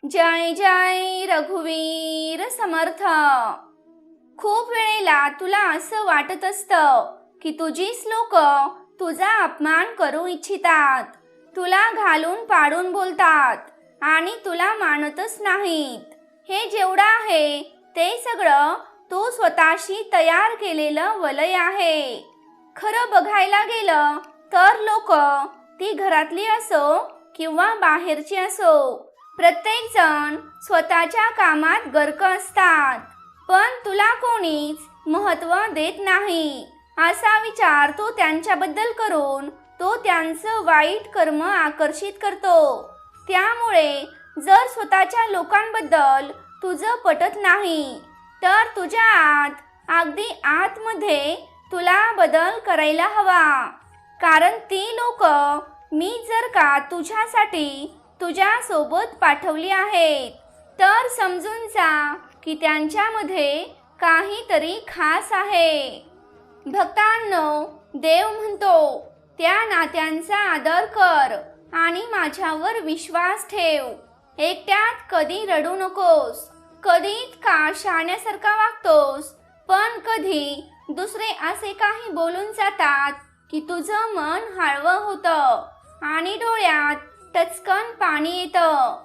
जय जय रघुवीर समर्थ. खूप वेळेला तुला असं वाटत असतं की तुझीच लोक तुझा अपमान करू इच्छितात, तुला घालून पाडून बोलतात आणि तुला मानतच नाहीत. हे जेवढं आहे ते सगळं तू स्वतःशी तयार केलेलं वलय आहे. खरं बघायला गेलं तर लोक, ती घरातली असो किंवा बाहेरची असो, प्रत्येक जण स्वतःच्या कामात गर्क असतात, पण तुला कोणीच महत्त्व देत नाही असा विचार तो त्यांच्याबद्दल करून तो त्यांचं वाईट कर्म आकर्षित करतो. त्यामुळे जर स्वतःच्या लोकांबद्दल तुझं पटत नाही तर तुझ्या अगदी आतमध्ये तुला बदल करायला हवा. कारण ती लोक मी जर का तुझ्यासाठी तुझ्या सोबत पाठवली आहेत तर समजून जा की त्यांच्यामध्ये काहीतरी खास आहे. भक्तांनो, देव म्हणतो त्या नात्यांचा आदर कर आणि माझ्यावर विश्वास ठेव. एकट्यात कधी रडू नकोस, कधी का शहाण्यासारखा वागतोस, पण कधी दुसरे असे काही बोलून जातात की तुझं मन हळवं होतं आणि डोळ्यात टचकन पाणी येतं.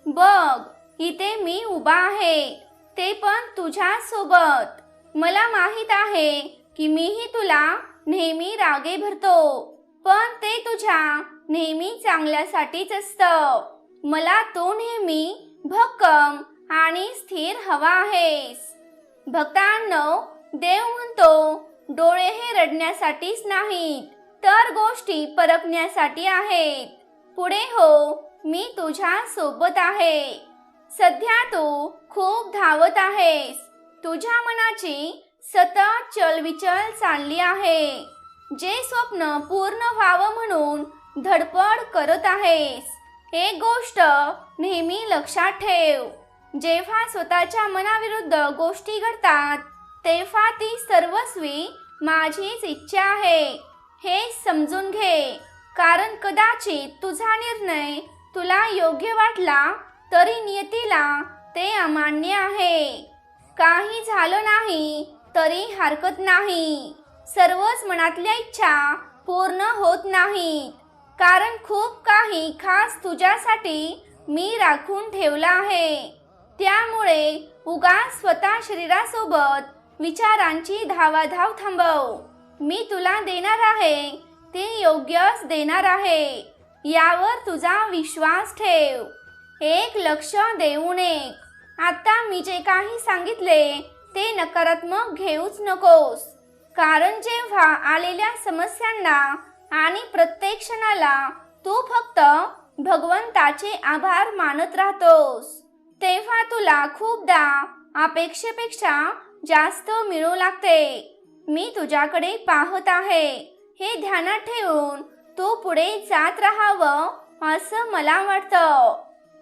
बघ, इथे मी उभा आहे, ते पण तुझ्या सोबत. मला माहित आहे की मीही तुला नेहमी रागे भरतो, पण ते तुझ्या नेहमी चांगल्यासाठीच असतं. मला तो नेहमी भक्कम आणि स्थिर हवा आहेस. भक्तांनो, देव म्हणतो डोळे हे रडण्यासाठीच नाहीत तर गोष्टी परखण्यासाठी आहेत. पुढे हो, मी तुझ्या सोबत आहे. सध्या तू खूप धावत आहेस, तुझ्या मनाची सतत चलविचल चालली आहे. जे स्वप्न पूर्ण व्हावं म्हणून धडपड करत आहेस. एक गोष्ट नेहमी लक्षात ठेव, जेव्हा स्वतःच्या मनाविरुद्ध गोष्टी घडतात तेव्हा ती सर्वस्वी माझीच इच्छा आहे हे समजून घे. कारण कदाचित तुझा निर्णय तुला योग्य वाटला तरी नियतीला ते अमान्य आहे. काही झालं नाही तरी हरकत नाही. सर्वच मनातल्या इच्छा पूर्ण होत नाहीत, कारण खूप काही खास तुझ्यासाठी मी राखून ठेवलं आहे. त्यामुळे उगाच स्वतः शरीरासोबत विचारांची धावाधाव थांबव. मी तुला देणार आहे ते योग्यच देणार आहे, यावर तुझा विश्वास ठेव. एक लक्ष देऊन एक. आता मी जे काही सांगितले ते नकारात्मक घेऊच नकोस, कारण जेव्हा आलेल्या समस्यांना आणि प्रत्येक क्षणाला तू फक्त भगवंताचे आभार मानत राहतोस तेव्हा तुला खूपदा अपेक्षेपेक्षा जास्त मिळू लागते. मी तुझ्याकडे पाहत आहे हे ध्यानात ठेवून तू पुढे जात राहावं असं मला वाटतं.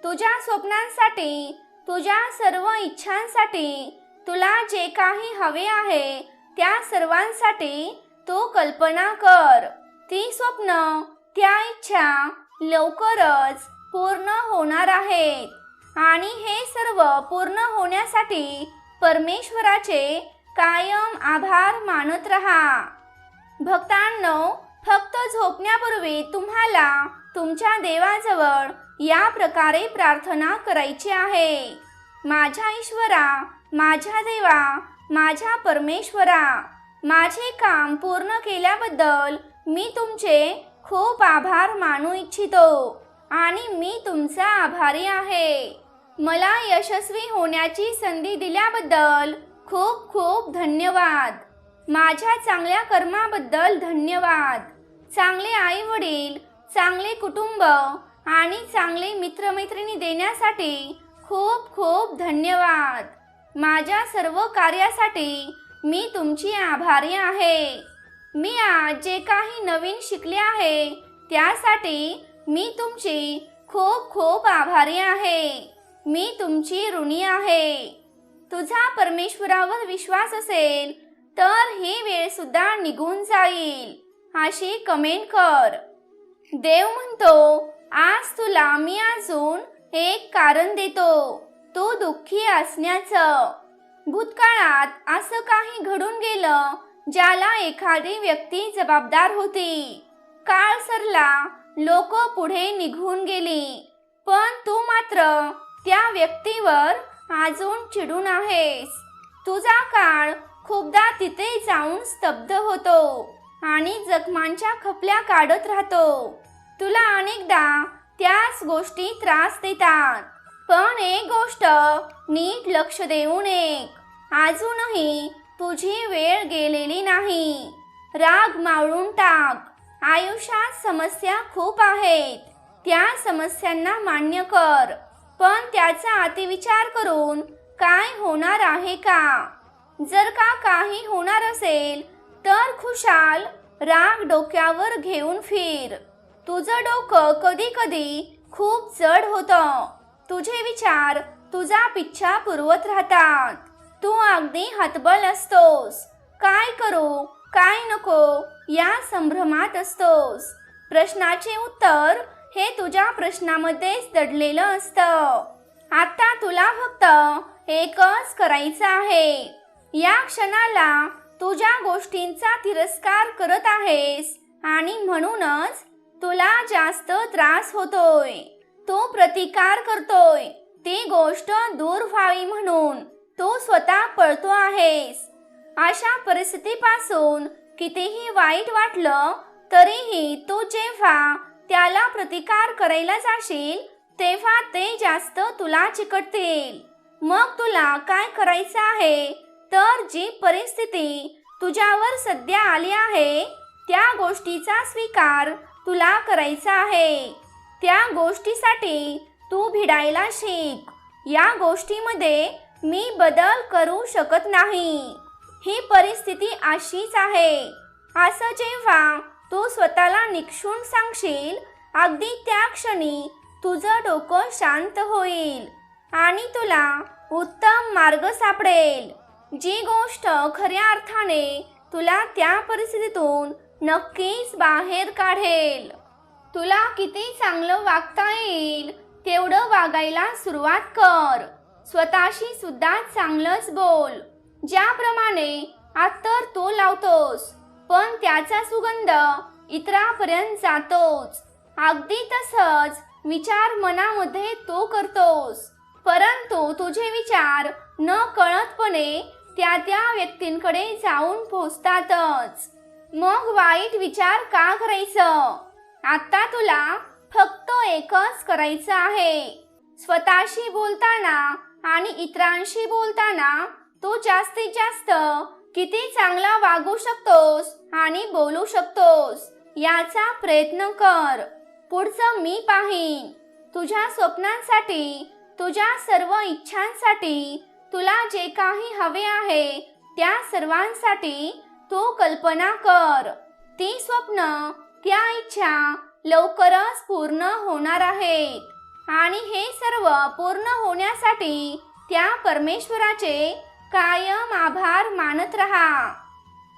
तुझ्या स्वप्नांसाठी, तुझ्या सर्व इच्छांसाठी, तुला जे काही हवे आहे त्या सर्वांसाठी तू कल्पना कर. ती स्वप्न, त्या इच्छा लवकरच पूर्ण होणार आहेत आणि हे सर्व पूर्ण होण्यासाठी परमेश्वराचे कायम आभार मानत रहा. भक्तांनो, फक्त झोपण्यापूर्वी तुम्हाला तुमच्या देवाजवळ या प्रकारे प्रार्थना करायची आहे. माझ्या ईश्वरा, माझ्या देवा, माझ्या परमेश्वरा, माझे काम पूर्ण केल्याबद्दल मी तुमचे खूप आभार मानू इच्छितो आणि मी तुमचा आभारी आहे. मला यशस्वी होण्याची संधी दिल्याबद्दल खूप खूप धन्यवाद. माझ्या चांगल्या कर्माबद्दल धन्यवाद. चांगले आई वडील, चांगले कुटुंब आणि चांगले मित्रमैत्रिणी देण्यासाठी खूप खूप धन्यवाद. माझ्या सर्व कार्यासाठी मी तुमची आभारी आहे. मी आज जे काही नवीन शिकले आहे त्यासाठी मी तुमची खूप खूप आभारी आहे. मी तुमची ऋणी आहे. तुझा परमेश्वरावर विश्वास असेल तर ही वेळ सुद्धा निघून जाईल अशी कमेंट कर. देव म्हणतो आज तुला मी अजून एक कारण देतो, तो दुःखी असण्याचं. भूतकाळात असं काही घडून गेलं ज्याला एखादी व्यक्ती जबाबदार होती. काळ सरला, लोक पुढे निघून गेली, पण तू मात्र त्या व्यक्तीवर अजून चिडून आहेस. तुझा काळ खूपदा तिथे जाऊन स्तब्ध होतो आणि जखमांच्या खपल्या काढत राहतो. तुला अनेकदा त्याच गोष्टी त्रास देतात, पण एक गोष्ट नीट लक्ष देऊन ऐक, अजूनही तुझी वेळ गेलेली नाही. राग मावळून टाक. आयुष्यात समस्या खूप आहेत, त्या समस्यांना मान्य कर, पण त्याचा अतिविचार करून काय होणार आहे का? जर का काही होणार असेल तर खुशाल राग डोक्यावर घेऊन फिर. तुझं डोकं कधी कधी खूप जड होतं. तुझे विचार तुझा पिच्छा पुरवत राहतात. तू अगदी हतबल असतोस. काय करू काय नको या संभ्रमात असतोस. प्रश्नाचे उत्तर हे तुझ्या प्रश्नामध्येच दडलेलं असतं. आता तुला फक्त एकच करायचं आहे. या क्षणाला तुझ्या गोष्टींचा तिरस्कार करत आहेस आणि म्हणूनच तुला जास्त त्रास होतोय. तू प्रतिकार करतोय, ती गोष्ट दूर व्हावी म्हणून तू स्वतः पळतो आहेस. अशा परिस्थितीपासून कितीही वाईट वाटलं तरीही तू जेव्हा त्याला प्रतिकार करायला जाशील तेव्हा ते जास्त तुला चिकटतील. मग तुला काय करायचं आहे तर जी परिस्थिती तुझ्यावर सध्या आली आहे त्या गोष्टीचा स्वीकार तुला करायचा आहे. त्या गोष्टीसाठी तू भिडायला शिक. या गोष्टीमध्ये मी बदल करू शकत नाही. ही परिस्थिती अशीच आहे असं जेव्हा तू स्वतःला निक्षून सांगशील, अगदी त्या क्षणी तुझं डोकं शांत होईल आणि तुला उत्तम मार्ग सापडेल. जी गोष्ट खऱ्या अर्थाने तुला त्या परिस्थितीतून नक्कीच बाहेर काढेल. तुला किती चांगलं वागता येईल तेवढं वागायला सुरुवात कर. स्वतःशी सुद्धा चांगलंच बोल. ज्याप्रमाणे अत्तर तू लावतोस पण त्याचा सुगंध इतरांपर्यंत जातोच, अगदी तसंच विचार मनामध्ये तू करतोस, परंतु तुझे विचार न कळतपणे त्या त्या व्यक्तींकडे जाऊन पोहोचतातच. मग वाईट विचार का करायचं? आता तुला फक्त एकच करायचं आहे. स्वतःशी बोलताना आणि इतरांशी बोलताना तू जास्तीत जास्त किती चांगला वागू शकतोस आणि बोलू शकतोस याचा प्रयत्न कर. पुढचं मी पाहीन. तुझ्या स्वप्नांसाठी, तुझ्या सर्व इच्छांसाठी, तुला जे काही हवे आहे त्या सर्वांसाठी तू कल्पना कर. ती स्वप्न, त्या इच्छा लवकरच पूर्ण होणार आहेत आणि हे सर्व पूर्ण होण्यासाठी त्या परमेश्वराचे कायम आभार मानत राहा.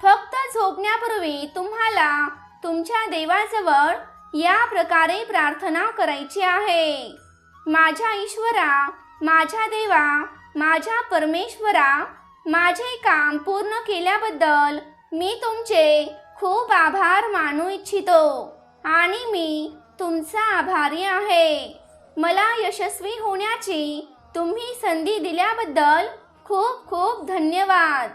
फक्त झोपण्यापूर्वी तुम्हाला तुमच्या देवाजवळ या प्रकारे प्रार्थना करायची आहे. माझ्या ईश्वरा, माझ्या देवा, माझ्या परमेश्वरा, माझे काम पूर्ण केल्याबद्दल मी तुमचे खूप आभार मानू इच्छितो आणि मी तुमचा आभारी आहे. मला यशस्वी होण्याची तुम्ही संधी दिल्याबद्दल खूप खूप धन्यवाद.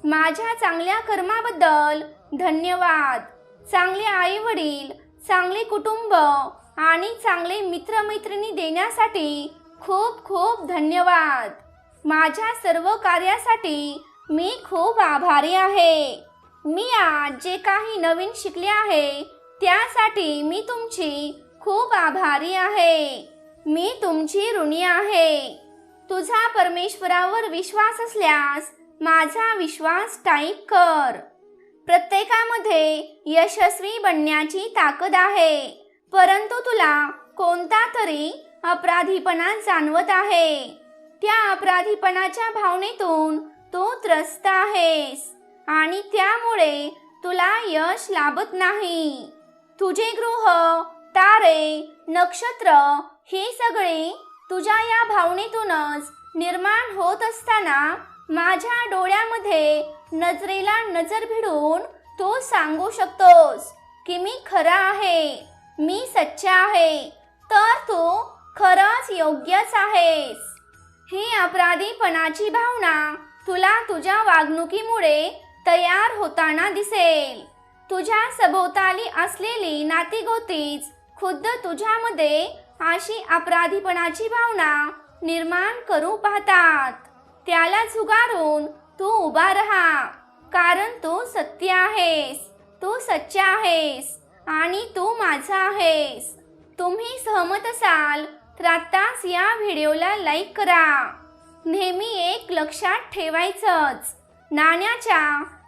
माझ्या चांगल्या कर्माबद्दल धन्यवाद. चांगले आई वडील, चांगले कुटुंब आणि चांगले मित्रमैत्रिणी देण्यासाठी खूप खूप धन्यवाद. माझ्या सर्व कार्यासाठी मी खूप आभारी आहे. मी आज जे काही नवीन शिकले आहे त्यासाठी मी तुमची खूप आभारी आहे. मी तुमची ऋणी आहे. तुझा परमेश्वरावर विश्वास असल्यास माझा विश्वास टाईप कर. प्रत्येकामध्ये यशस्वी बनण्याची ताकद आहे, परंतु तुला कोणता तरी अपराधीपणा जाणवत आहे. त्या अपराधीपणाच्या भावनेतून तू त्रस्त आहेस आणि त्यामुळे तुला यश लाभत नाही. तुझे ग्रह, तारे, नक्षत्र ही सगळी तुझ्या या भावनेतूनच निर्माण होत असताना माझ्या डोळ्यामध्ये नजरेला नजर भिडून तू सांगू शकतोस की मी खरा आहे, मी सच्चा आहे, तर तू खरंच योग्यच आहेस. ही अपराधीपणाची भावना तुला तुझ्या वागणुकीमुळे तयार होताना दिसेल. तुझ्या सभोवताली असलेली नातीगोतीच खुद्द तुझ्यामध्ये अशी अपराधीपणाची भावना निर्माण करू पाहतात. त्याला झुगारून तू उभा राहा, कारण तू सत्य आहेस, तू सच्चा आहेस आणि तू माझा आहेस. तुम्ही सहमत असाल तर आत्ताच या व्हिडिओला लाईक करा. नेहमी एक लक्षात ठेवायचंच, नाण्याच्या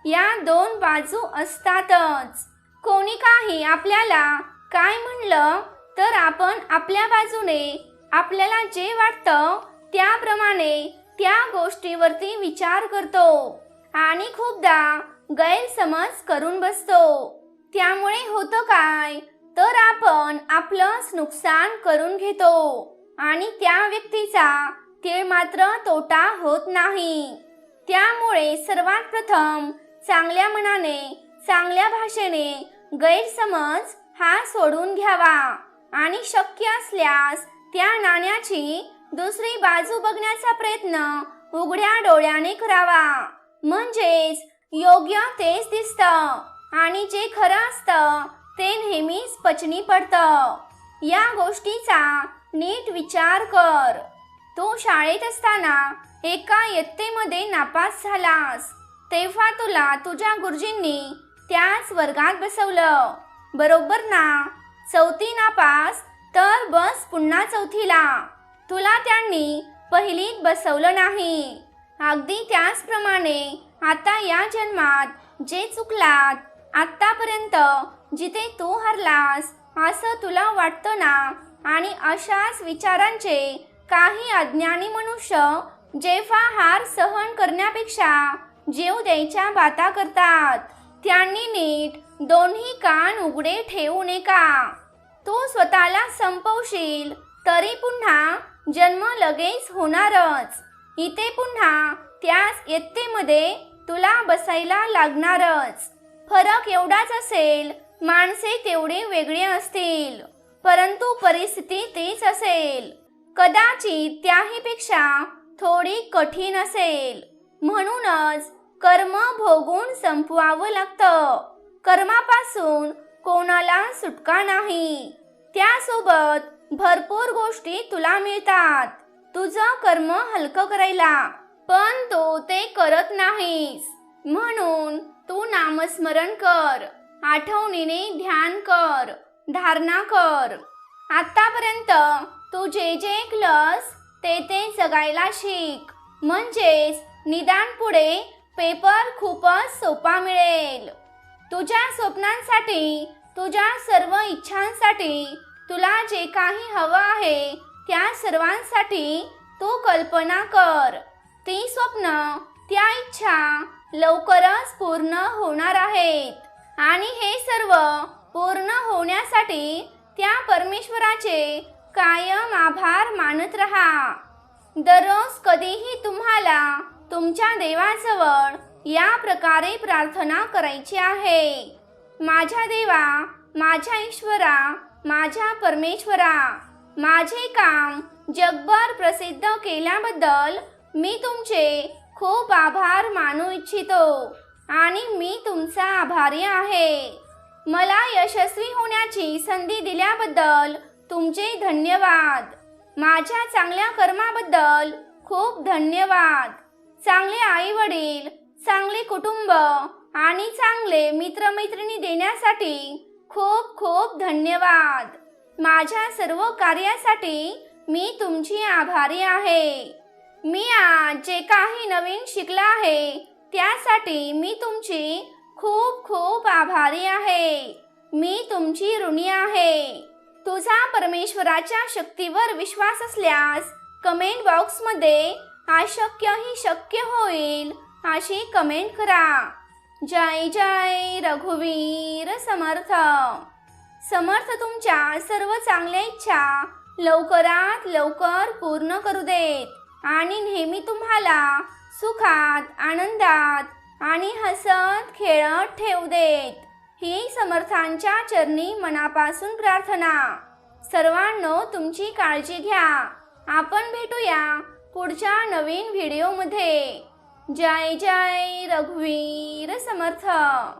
या दोन बाजू असतातच. कोणी काही आपल्याला काय म्हणलं तर आपण आपल्या बाजूने आपल्याला जे वाटतं त्याप्रमाणे त्या गोष्टीवरती विचार करतो आणि खूपदा गैरसमज करून बसतो. त्यामुळे होतं काय तर आपण आपलंच नुकसान करून घेतो आणि त्या व्यक्तीचा ते मात्र तोटा होत नाही. त्यामुळे सर्वात प्रथम चांगल्या मनाने, चांगल्या भाषेने गैरसमज हा सोडून घ्यावा आणि शक्य असल्यास त्या नाण्याची दुसरी बाजू बघण्याचा प्रयत्न उघड्या डोळ्याने करावा. म्हणजेच योग्य तेच दिसतं आणि जे खरं असतं ते नेहमीच पचनी पडतं. या गोष्टीचा नीट विचार कर. तू शाळेत असताना एका इयत्तेमध्ये नापास झालास, तेव्हा तुला तुझ्या गुरुजींनी त्याच वर्गात बसवलं, बरोबर ना? चौथी नापास तर बस पुन्हा चौथीला. तुला त्यांनी पहिलीत बसवलं नाही. अगदी त्याचप्रमाणे आता या जन्मात जे चुकलात, आत्तापर्यंत जिथे तू हरलास असं तुला वाटतं ना, आणि अशाच विचारांचे काही अज्ञानी मनुष्य जेव्हा हार सहन करण्यापेक्षा जीव द्यायच्या बाता करतात, त्यांनी नीट दोन्ही कान उघडे ठेवू नये का? तू स्वतःला संपवशील तरी पुन्हा जन्म लगेच होणारच. इथे पुन्हा त्याच इयत्तेमध्ये तुला बसायला लागणारच. फरक एवढाच असेल, माणसे तेवढे वेगळे असतील, परंतु परिस्थिती तीच असेल. कदाचित त्याहीपेक्षा थोडी कठीण असेल. म्हणूनच कर्म भोगून संपवावं लागतं. कर्मापासून कोणाला सुटका नाही. त्यासोबत भरपूर गोष्टी तुला मिळतात तुझं कर्म हलकं करायला, पण तू ते करत नाहीस. म्हणून तू नामस्मरण कर, आठवणीने ध्यान कर, धारणा कर. आतापर्यंत तू जे जे ऐकलंस ते ते जगायला शिक. म्हणजेच निदान पुढे पेपर खूपच सोपा मिळेल. तुझ्या स्वप्नांसाठी, तुझ्या सर्व इच्छांसाठी, तुला जे काही हवं आहे त्या सर्वांसाठी तू कल्पना कर. ती स्वप्न, त्या इच्छा लवकरच पूर्ण होणार आहेत आणि हे सर्व पूर्ण होण्यासाठी त्या परमेश्वराचे कायम आभार मानत राहा. दररोज कधीही तुम्हाला तुमच्या देवाजवळ या प्रकारे प्रार्थना करायची आहे. माझ्या देवा, माझ्या ईश्वरा, माझ्या परमेश्वरा, माझे काम जगभर प्रसिद्ध केल्याबद्दल मी तुमचे खूप आभार मानू इच्छितो आणि मी तुमचा आभारी आहे. मला यशस्वी होण्याची संधी दिल्याबद्दल तुमचे धन्यवाद. माझ्या चांगल्या कर्माबद्दल खूप धन्यवाद. चांगले आई वडील, चांगले कुटुंब आणि चांगले मित्रमैत्रिणी देण्यासाठी खूप खूप धन्यवाद. माझ्या सर्व कार्यासाठी मी तुमची आभारी आहे. मी आज जे काही नवीन शिकला आहे त्यासाठी मी तुमची खूप खूप आभारी आहे. मी तुमची ऋणी आहे. तुझा परमेश्वराच्या शक्तीवर विश्वास असल्यास कमेंट बॉक्समध्ये अशक्य ही शक्य होईल अशी कमेंट करा. जय जय रघुवीर समर्थ. समर्थ तुमच्या सर्व चांगल्या इच्छा लवकरात लवकर पूर्ण करू देत आणि नेहमी तुम्हाला सुखात, आनंदात आणि हसत खेळत ठेवू देत. ही समर्थांच्या चरणी मनापासून प्रार्थना. सर्वांनो, तुमची काळजी घ्या. आपण भेटूया पुढच्या नवीन व्हिडिओमध्ये. जय जय रघुवीर समर्थ.